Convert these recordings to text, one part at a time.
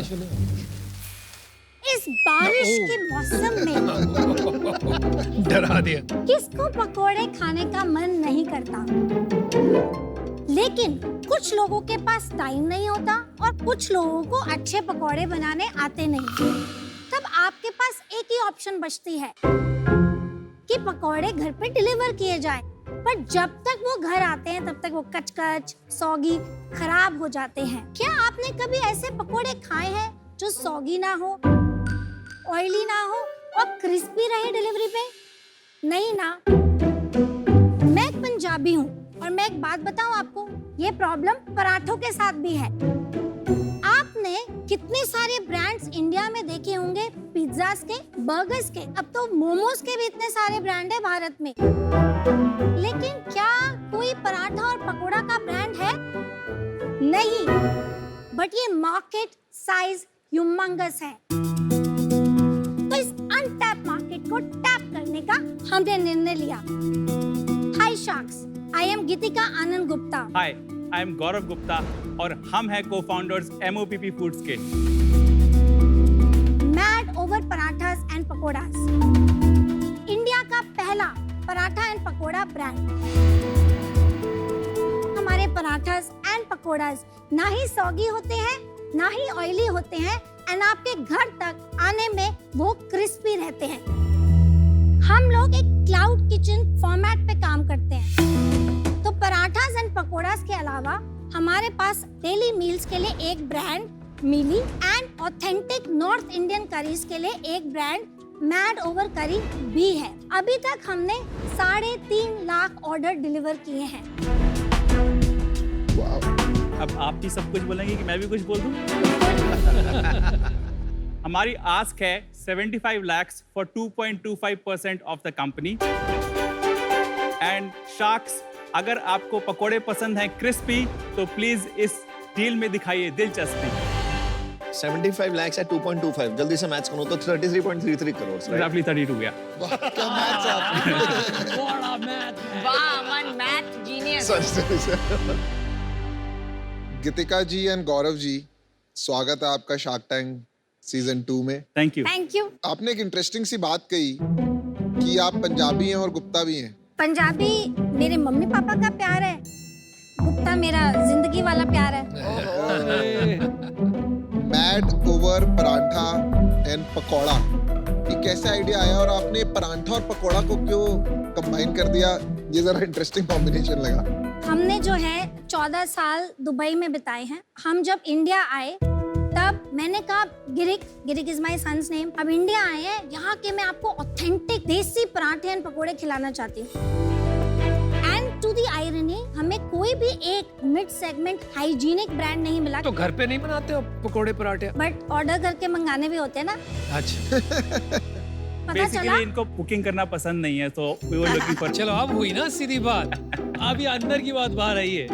सुनो। इस बारिश के मौसम में डरा दिया। किसको पकोड़े खाने का मन नहीं करता? लेकिन कुछ लोगों के पास टाइम नहीं होता और कुछ लोगों को अच्छे पकोड़े बनाने आते नहीं। तब आपके पास एक ही ऑप्शन बचती है कि पकोड़े घर पे डिलीवर किए जाए। पर जब तक वो घर आते हैं तब तक वो कच-कच, सौगी, खराब हो जाते हैं। क्या आपने कभी ऐसे पकोड़े खाए हैं जो सौगी ना हो, ऑयली ना हो और क्रिस्पी रहे डिलीवरी पे? नहीं ना। मैं एक पंजाबी हूँ और मैं एक बात बताऊँ आपको, ये प्रॉब्लम पराठों के साथ भी है। आपने कितने सारे ब्रांड्स इंडिया में देखे होंगे, पिज्जास के, बर्गर्स के, अब तो मोमोज के भी इतने सारे ब्रांड है भारत में। लेकिन क्या कोई पराठा और पकोड़ा का ब्रांड है? नहीं। बट ये मार्केट साइज ह्यूमंगस है। तो इस अनटैप मार्केट को टैप करने का हमने निर्णय लिया। Hi sharks, I am Geetika Anand Gupta. Hi, I am Gaurav Gupta और हम हैं को-फाउंडर्स MOPP फूड्स के। Mad over parathas and pakoras, India का पहला पराठा एंड पकोड़ा ब्रांड। हमारे पराठास एंड पकोड़ास ना ही सौगी होते हैं, ना ही ऑयली होते हैं एंड आपके घर तक आने में वो क्रिस्पी रहते हैं। हम लोग एक क्लाउड किचन फॉर्मेट पे काम करते हैं। तो पराठास एंड पकोड़ास के अलावा हमारे पास डेली मील्स के लिए एक ब्रांड मिली and authentic North Indian curries के लिए एक ब्रांड मैड ओवर करी भी है। अभी तक हमने 3.5 लाख ऑर्डर डिलीवर किए हैं। अब आप भी सब कुछ बोलेंगे कि मैं भी कुछ बोल दूं? हमारी आस्क है 75 lakhs for 2.25% of the company. And sharks, अगर आपको पकोड़े पसंद हैं क्रिस्पी तो प्लीज इस डील में दिखाइए दिलचस्पी। 75 lakhs at 2.25, जल्दी से मैथ्स करो तो 33.33 करोड़, right? रफली 32 गया। क्या मैथ्स आप? बड़ा मैथ है। वाह, मन math genius. Sorry. Geetika ji and Gaurav ji, स्वागत है आपका शार्क टैंक सीजन 2 में। Thank you. Thank you. आपने एक इंटरेस्टिंग सी बात कही कि आप पंजाबी हैं और गुप्ता भी हैं। पंजाबी मेरे मम्मी पापा का प्यार है, गुप्ता मेरा जिंदगी वाला प्यार है। Mad over paratha and pakora, ये कैसे आइडिया आया और आपने पराठा और पकौड़ा को क्यों कंबाइन कर दिया? ये जरा इंटरेस्टिंग कॉम्बिनेशन लगा। हमने जो है 14 साल दुबई में बिताए हैं। हम जब इंडिया आए तब मैंने कहा गिरिक इज माय सन्स नेम, अब इंडिया आए हैं, यहाँ के मैं आपको ऑथेंटिक देसी पराठे एंड पकोड़े खिलाना चाहती हूँ। एंड टू द आयरनी, हमें कोई भी एक मिड सेगमेंट हाइजीनिक ब्रांड नहीं मिला। तो घर पे नहीं बनाते हो पकोड़े पराठे? बट ऑर्डर करके मंगाने भी होते हैं ना। अच्छा। पता चला बेसिकली इनको कुकिंग करना पसंद नहीं है, तो वी वर लुकिंग फॉर। चलो अब हुई ना सीधी बात। अब ये अंदर की बात बाहर आई है।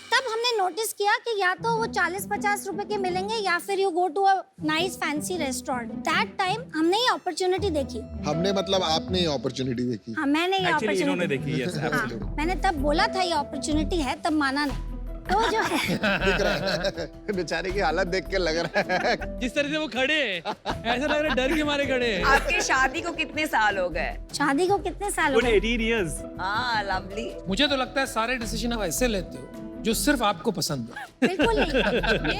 तब हमने नोटिस किया कि या तो वो 40-50 रुपए के मिलेंगे या फिर you go to a nice fancy restaurant. That time हमने ये अपॉर्चुनिटी देखी। हमने मतलब आपने ये अपॉर्चुनिटी देखी। हाँ, मैंने ये एक्चुअली इन्होंने अपॉर्चुनिटी देखी, यस हाँ, एब्सोल्युटली। मैंने तब बोला था ये अपॉर्चुनिटी है, तब माना नहीं। तो जो है दिख रहा है बेचारे की हालत देख के लग रहा है जिस तरह से वो खड़े हैं, ऐसा लग रहा है डर के मारे खड़े हैं। आपके शादी को कितने साल हो गए? शादी को कितने साल हो गुड गए? 18 years। हाँ, लवली। मुझे तो लगता है सारे डिसीजन आप ऐसे लेते हो जो सिर्फ आपको पसंद हो। बिल्कुल नहीं।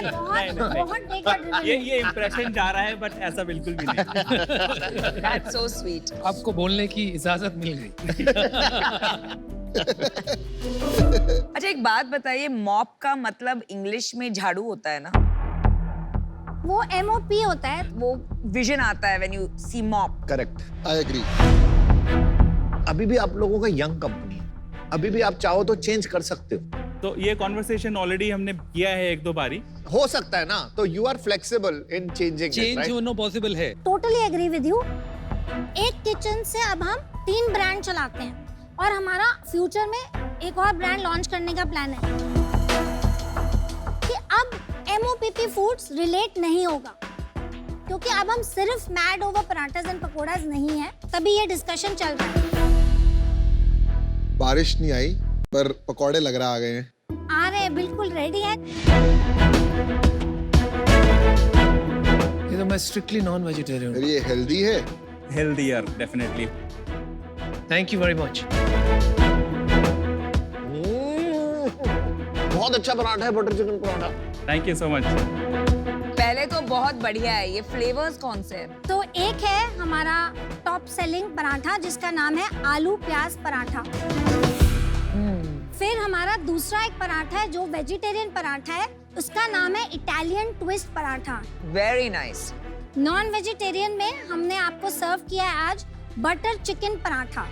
मैं बहुत देखा ये इंप्रेशन जा रहा है, बट ऐसा बिल्कुल भी नहीं। That's so sweet. आपको बोलने की इजाजत मिल गई। अच्छा, एक बात बताइए, मॉप का मतलब इंग्लिश में झाड़ू होता है ना? वो MOP होता है। वो विजन आता है when you see mop. Correct. I agree. अभी भी आप लोगों का यंग कंपनी है, अभी भी आप चाहो तो चेंज कर सकते हो। तो ये कॉन्वर्सेशन ऑलरेडी हमने किया है 1-2 बारी। हो सकता है ना, तो you are flexible in changing, change होना पॉसिबल है। Totally agree with you. एक किचन से अब हम 3 ब्रांड चलाते हैं और हमारा फ्यूचर में एक और ब्रांड लॉन्च करने का प्लान है कि अब MOPP फूड्स रिलेट नहीं होगा, क्योंकि अब हम सिर्फ मैड ओवर पराठास एंड पकोड़ास नहीं है। तभी ये डिस्कशन चल रहा है। बारिश नहीं आई पर पकौड़े लग रहा आ गए हैं। आ रहे हैं, बिल्कुल रेडी है। मतलब मैं स्ट्रिक्टली नॉन वेजिटेरियन फिर ये हेल्दी है? Healthier, definitely. Thank you very much. बहुत अच्छा पराठा है, butter chicken paratha. Thank you so much. पहले तो बहुत बढ़िया है। ये फ्लेवर्स कौन से हैं? तो एक है हमारा टॉप सेलिंग पराठा जिसका नाम है आलू प्याज पराठा। फिर हमारा दूसरा एक पराठा है जो वेजिटेरियन पराठा है, उसका नाम है Italian twist paratha. Very nice. Non vegetarian में हमने आपको सर्व किया है आज बटर चिकन पराठा।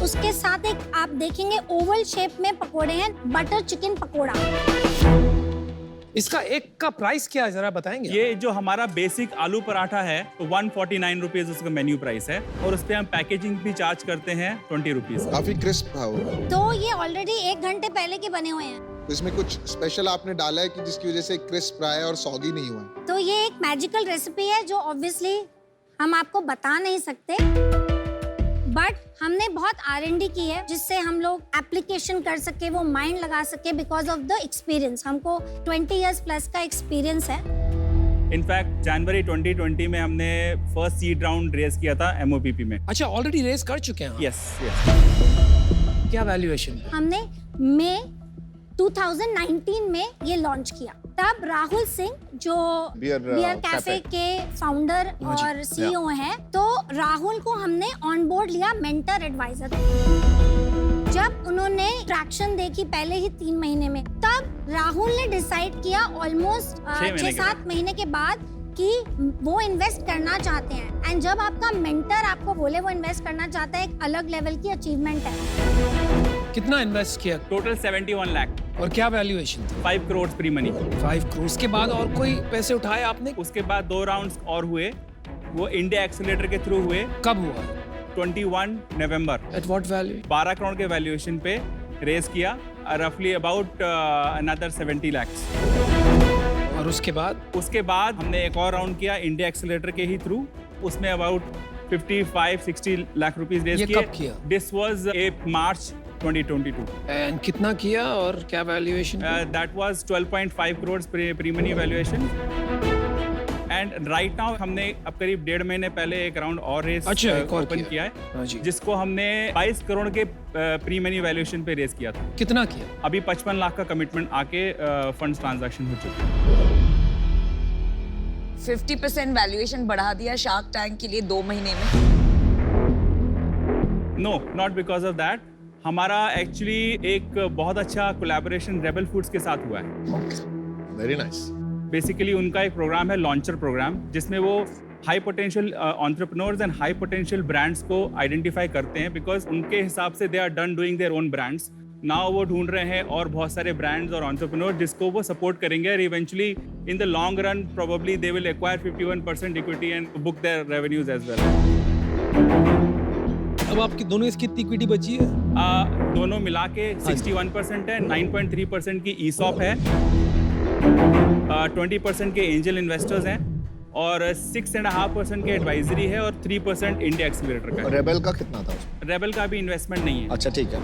उसके साथ एक आप देखेंगे ओवल शेप में पकोड़े हैं, बटर चिकन पकोड़ा। इसका एक का प्राइस क्या है जरा बताएंगे? ये जो हमारा बेसिक आलू पराठा है तो 149 रुपीज उसका मेन्यू प्राइस है, और उस पे हम पैकेजिंग भी चार्ज करते हैं 20 रुपीज। काफी क्रिस्प था वो। तो ये ऑलरेडी 1 घंटे पहले के बने हुए हैं। तो इसमें कुछ स्पेशल आपने डाला है कि जिसकी वजह से क्रिस्प रहा है और सॉगी नहीं हुआ है? तो ये एक मैजिकल रेसिपी है जो ऑब्वियसली हम आपको बता नहीं सकते, बट हमने बहुत R&D की है जिससे हम लोग एप्लीकेशन कर सके, वो माइंड लगा सके बिकॉज ऑफ द एक्सपीरियंस। हमको 20 इयर्स प्लस का एक्सपीरियंस है। इनफैक्ट जनवरी 2020 में हमने फर्स्ट सीड राउंड रेज किया था MOPP में। अच्छा, ऑलरेडी रेस कर चुके हैं? यस। क्या वैल्यूएशन? हमने मई 2019 में ये लॉन्च किया। तब राहुल सिंह जो बियर कैफे के फाउंडर और CEO हैं, तो राहुल को हमने ऑन बोर्ड लिया मेंटर एडवाइजर। जब उन्होंने ट्रैक्शन देखी पहले ही 3 महीने में, तब राहुल ने डिसाइड किया ऑलमोस्ट 6-7 महीने के बाद कि वो इन्वेस्ट करना चाहते हैं। एंड जब आपका मेंटर आपको बोले वो इन्वेस्ट करना चाहता है, एक अलग लेवल की अचीवमेंट है। कितना इन्वेस्ट किया? टोटल 71 लाख। और क्या वैल्यूएशन थी? 5 करोड़ प्री मनी। 5 करोड़ के बाद और कोई पैसे उठाए आपने? उसके बाद 2 राउंड्स और हुए, वो इंडिया एक्सीलरेटर के थ्रू हुए। कब हुआ? 21 नवंबर। At what value? 12 करोड़ के वैल्यूएशन पे रेज किया, रफली अबाउट अनदर 70 लाख्स। और उसके बाद हमने एक और राउंड किया इंडिया एक्सीलरेटर के ही थ्रू, उसमें अबाउट 55-60 लाख रुपीस रेज ये किए। कब किया? This was March 2022। एंड कितना किया और क्या valuation? That was 12.5 crores pre-money valuation. And right now हमने अब करीब 1.5 महीने पहले एक राउंड और रेस ओपन किया है, हाँ जी। जिसको हमने 22 करोड़ के प्री मनी वैल्यूएशन पे रेस किया था। कितना किया? अभी 55 लाख का कमिटमेंट आके फंड्स ट्रांजैक्शन हो चुके हैं। 50% वैल्यूएशन बढ़ा दिया शार्क टैंक के लिए 2 महीने में। No, not because of that. हमारा एक्चुअली एक बहुत अच्छा कोलैबोरेशन रेबल फूड्स के साथ हुआ है। Very nice. बेसिकली उनका एक प्रोग्राम है, लॉन्चर प्रोग्राम, जिसमें वो high potential entrepreneurs and high potential brands को आइडेंटिफाई करते हैं, बिकॉज उनके हिसाब से they are done doing their own brands. Now वो ढूंढ रहे हैं और बहुत सारे ब्रांड्स और एंटरप्रेन्योर जिसको वो सपोर्ट करेंगे, और eventually in the long run probably they will acquire 51% equity and book their revenues as well. अब आपकी दोनों इसकी इक्विटी बची है? दोनों मिला के 61% है, 9.3% की ESOP है, 20% के एंजल इन्वेस्टर्स हैं, और 6.5% के एडवाइजरी है, और 3% इंडिया एक्सीलरेटर का है। रेबल का कितना था उसमें? रेबल का भी इन्वेस्टमेंट नहीं है। अच्छा, ठीक है।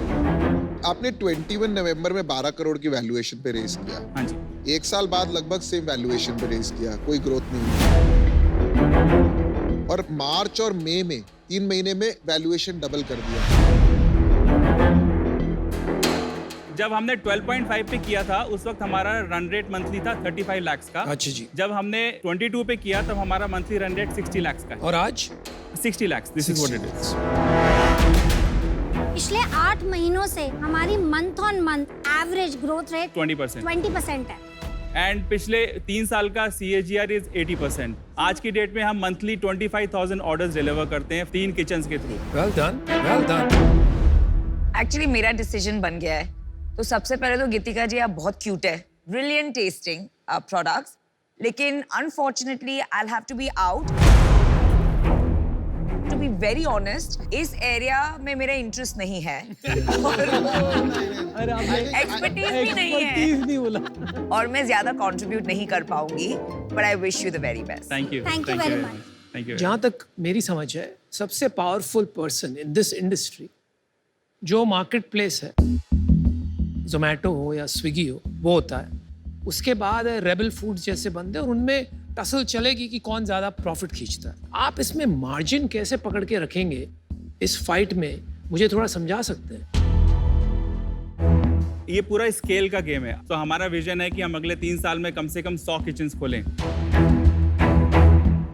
आपने 21 नवंबर में 12 करोड़ की वैल्यूएशन पे रेस किया। हाँ जी। 1 साल बाद लगभग सेम वैल्यूएशन पे रेस किया, कोई ग्रोथ नहीं। और मार्च और मई में 3 महीने में वैल्यूएशन डबल कर दिया। जब हमने 12.5 पे किया था उस वक्त हमारा रन रेट मंथली था 35 लाख का। अच्छा जी। जब हमने 22 पे किया तब हमारा मंथली रन रेट 60 लाख का है। और आज 60 lakh. This is what it is. पिछले 8 महीनों से हमारी month on month average growth rate 20% है। एंड पिछले 3 साल का CAGR इज 80%। आज की डेट में हम मंथली 25,000 ऑर्डर्स डिलीवर करते हैं 3 किचन्स के through. Well done, well done. Actually मेरा डिसीजन बन गया है। तो सबसे पहले तो गीतिका जी आप बहुत क्यूट है, ब्रिलियंट टेस्टिंग प्रोडक्ट्स, लेकिन unfortunately I will have to be out. To be very honest, इस एरिया में मेरा इंटरेस्ट नहीं है, एक्सपर्टीज भी नहीं है, और मैं ज्यादा कंट्रीब्यूट नहीं कर पाऊंगी, but I wish you the very best. Thank you. Thank you very much. Thank you. जहाँ तक मेरी समझ है, सबसे powerful person in this industry जो मार्केट प्लेस है, जोमेटो हो या स्विगी हो, वो होता है उसके बाद रेबल फूड्स जैसे बनते हैं और उनमें टसल चलेगी कि कौन ज्यादा प्रॉफिट खींचता है। आप इसमें मार्जिन कैसे पकड़ के रखेंगे इस फाइट में, मुझे थोड़ा समझा सकते हैं? ये पूरा स्केल का गेम है। तो हमारा विजन है कि हम अगले 3 साल में कम से कम 100 किचन्स खोलें।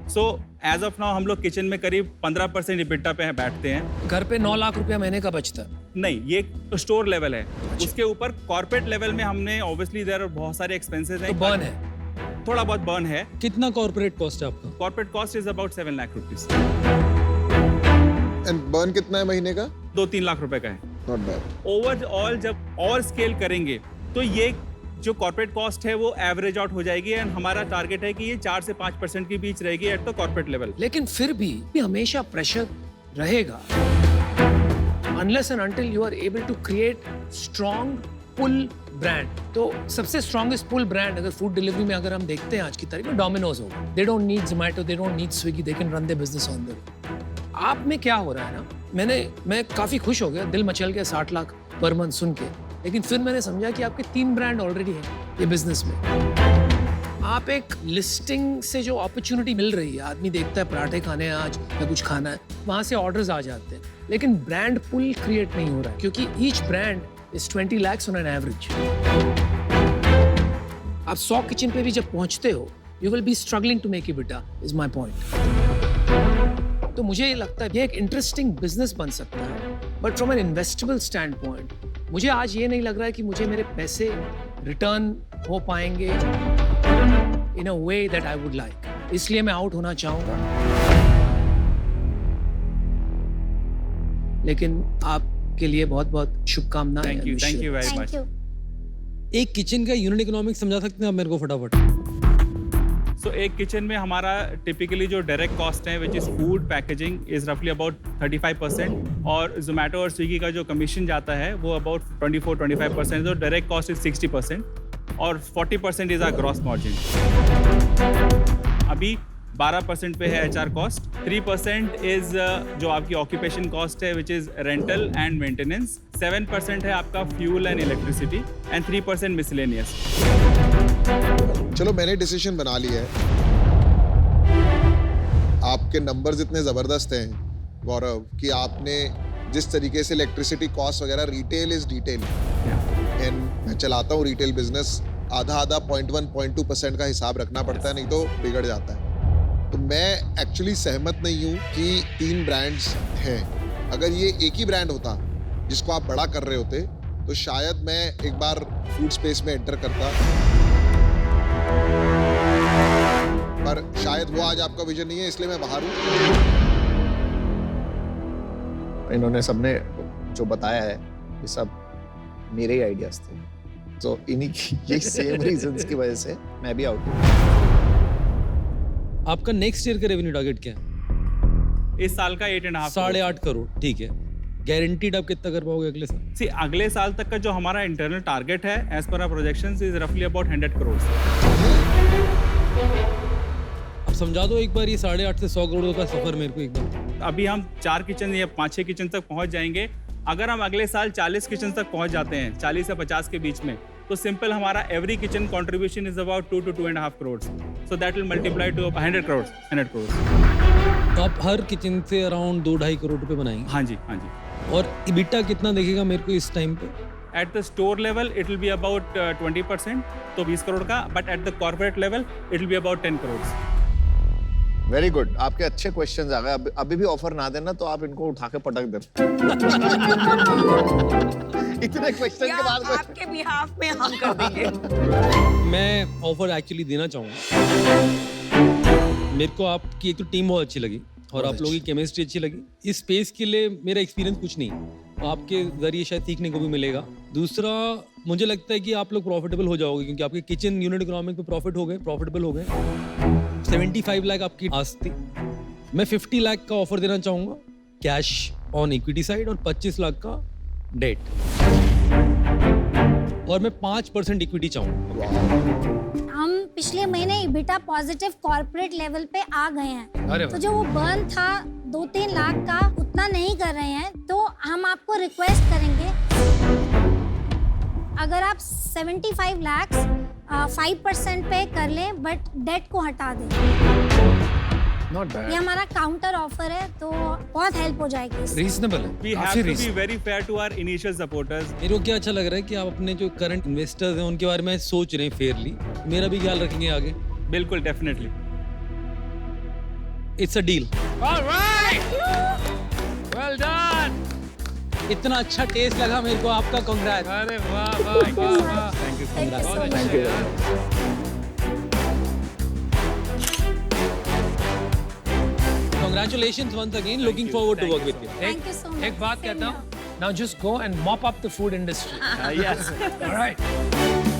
सो एज ऑफ नाउ हम लोग किचन में करीब 15% इबिटा पे बैठते हैं। घर पे 9 लाख रुपया महीने का बचता है। नहीं, ये तो स्टोर लेवल है। उसके ऊपर कॉर्पोरेट लेवल में हमने ऑब्वियसली देयर बहुत सारे एक्सपेंसेस हैं। तो बर्न है, थोड़ा बहुत बर्न है। कितना कॉर्पोरेट कॉस्ट है आपका? Corporate cost is about 7 lakh rupees. And burn कितना है महीने का? 2-3 लाख रुपए का है। Not bad. ओवरऑल जब और स्केल करेंगे तो ये जो कॉर्पोरेट कॉस्ट है वो एवरेज आउट हो जाएगी एंड हमारा टारगेट है कि ये 4 से 5% के बीच रहेगी एट द कॉर्पोरेट लेवल। लेकिन फिर भी हमेशा प्रेशर रहेगा unless and until you are able to create strong pull brand। तो सबसे strongest pull brand अगर फूड डिलीवरी में अगर हम देखते हैं आज की तारीख में डोमिनोज होगा। They don't need Zomato, they don't need Swiggy, they can run their business on their own। आप में क्या हो रहा है ना, मैं काफी खुश हो गया, दिल मचल गया 60 लाख पर मंथ सुन के, लेकिन फिर मैंने समझा कि आपके 3 ब्रांड ऑलरेडी हैं ये बिजनेस में। आप एक लिस्टिंग से जो अपॉर्चुनिटी मिल रही है, आदमी देखता है पराठे खाने हैं आज या कुछ खाना है, वहां से ऑर्डर्स आ जाते हैं, लेकिन ब्रांड पुल क्रिएट नहीं हो रहा है क्योंकि each brand is 20 lakhs on an average. आप 100 किचन पे भी जब पहुंचते हो, you will be struggling to make EBITDA is my point. तो मुझे ये लगता है ये एक इंटरेस्टिंग बिजनेस बन सकता है, but from an investable standpoint मुझे आज ये नहीं लग रहा है कि मुझे मेरे पैसे रिटर्न हो पाएंगे in a way that I would like, इसलिए मैं आउट होना चाहूंगा। लेकिन आपके लिए बहुत बहुत शुभकामनाएं। Thank you very thank much. You. एक किचन का यूनिट इकोनॉमिक्स समझा सकते हैं आप मेरे को फटाफट? सो एक किचन में हमारा टिपिकली जो डायरेक्ट कॉस्ट है which is food packaging is रफली अबाउट 35% और जोमेटो और स्विगी का जो कमीशन जाता है वो अबाउट 24-25%। तो डायरेक्ट कॉस्ट इज 60% और 40% इज आवर ग्रॉस मार्जिन। अभी 12% पे है HR कॉस्ट, 3% इज जो आपकी ऑक्यूपेशन कॉस्ट है which is rental and maintenance, 7% है आपका fuel and electricity and 3% miscellaneous. चलो मैंने डिसीजन बना लिया है। आपके नंबर्स इतने जबरदस्त हैं गौरव कि आपने जिस तरीके से इलेक्ट्रिसिटी कॉस्ट वगैरह, रिटेल इज डिटेल एंड मैं चलाता हूँ रिटेल बिजनेस, आधा 0.1-0.2% का हिसाब रखना पड़ता है, नहीं तो बिगड़ जाता है। तो मैं एक्चुअली सहमत नहीं हूँ कि 3 ब्रांड्स हैं। अगर ये एक ही ब्रांड होता जिसको आप बड़ा कर रहे होते तो शायद मैं एक बार फूड स्पेस में एंटर करता, पर शायद वो आज आपका विजन नहीं है, इसलिए मैं बाहर हूँ। इन्होंने सबने जो बताया है ये सब मेरे ही आइडियाज थे, तो इन्हीं की यही सेम रीजंस की वजह से मैं भी आउट हूँ। आपका नेक्स्ट ईयर का रेवेन्यू टारगेट क्या है? इस साल का 8.5 8.5 करोड़। ठीक है, गारंटीड आप कितना कर पाओगे अगले साल? सी अगले साल तक का जो हमारा इंटरनल टारगेट है as per our projections is रफली अबाउट 100 करोड़। अब समझा दो एक बार ये 8.5 से 100 करोड़ का सफर मेरे को एकदम। अभी हम 4 किचन या 5-6 किचन तक पहुंच जाएंगे। अगर हम अगले साल 40 किचन तक पहुंच जाते हैं, 40 से 50 के बीच में, तो सिंपल हमारा every kitchen contribution is about 2 to 2.5 crore. So that will multiply two 100 crore. 100 crore. तो आप हर किचन से अराउंड 2-2.5 करोड़ रुपए बनाएंगे? हाँ जी, हाँ जी। और EBITDA कितना देखेगा मेरे को इस टाइम पे? At the store level it will be about 20%, तो 20 करोड़ का, but at the corporate level it will be about 10 crore. Very good, आपके अच्छे क्वेश्चंस आ गए। अभी भी ऑफर ना देना तो आप इनको उठा के पटक दे। इतने क्वेश्चन के बाद आपके बिहाफ में हम कर देंगे। मैं ऑफर एक्चुअली देना चाहूँगा। मेरे को आपकी एक तो टीम बहुत अच्छी लगी और आप लोगों की केमिस्ट्री अच्छी लगी। इस स्पेस के लिए मेरा एक्सपीरियंस कुछ नहीं, आपके जरिए शायद सीखने को भी मिलेगा। दूसरा, मुझे लगता है कि आप लोग प्रॉफिटेबल हो जाओगे क्योंकि आपके किचन यूनिट इकोनॉमिक पे प्रॉफिटेबल हो गए। 75 लाख आपकी आस्ती, मैं 50 लाख का ऑफर देना चाहूँगा कैश ऑन इक्विटी साइड और 25 लाख का डेट, और मैं 5% इक्विटी चाहूँगा। हम पिछले महीने EBITDA पॉजिटिव कॉर्पोरेट लेवल पे आ गए हैं, अरे तो जो वो बर्न था 2-3 लाख का, उतना नहीं कर रहे हैं। तो हम आपको रिक्वेस्ट करेंगे, अगर आप 75 लाख 5% पे कर लें बट डेट को हटा दें। Not ये bad. हमारा काउंटर ऑफर है तो बहुत हेल्प हो जाएगी इससे। Reasonable है. We have काफी to be reasonable. very fair to our initial supporters. मेरे को क्या अच्छा लग रहा है कि आप अपने जो करंट इन्वेस्टर्स हैं उनके बारे में सोच रहे हैं फेयरली, मेरा भी ख्याल रखेंगे आगे। बिल्कुल, definitely. It's a deal. All right. Well done. इतना अच्छा टेस्ट लगा मेरे को, आपका कांग्रेट्स। अरे वाह वाह वाह वाह. Thank you so Thank much. you so बहुत much. अच्छा यार. Congratulations once again. Looking forward to Thank work you with you. Thank you so much. एक बात Same कहता here. हूँ. Now just go and mop up the food industry. Yes. All right.